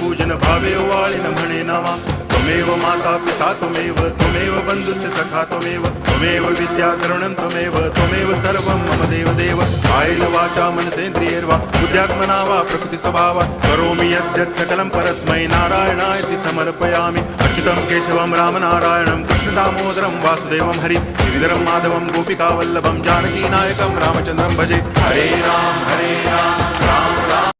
पूजन भावे वाळिन म्हणे नावा त्वमेव माता पिता त्वमेव बंधुश्च सखा त्वमेव विद्या तरुणं त्वमेव सर्वं मम देव कायेन वाचा मनसेन्द्रियैर्वा बुद्ध्यात्मना वा प्रकृति स्वभावात् करोमि यद्यत् सकलं परस्मै नारायणायति समर्पयामि अच्युतं केशवं रामनारायणं कृष्णदामोदरं वासुदेवं हरि गिरिधरं माधवं गोपिकावल्लभं जानकीनायकं रामचन्द्रं भजे हरे राम राम राम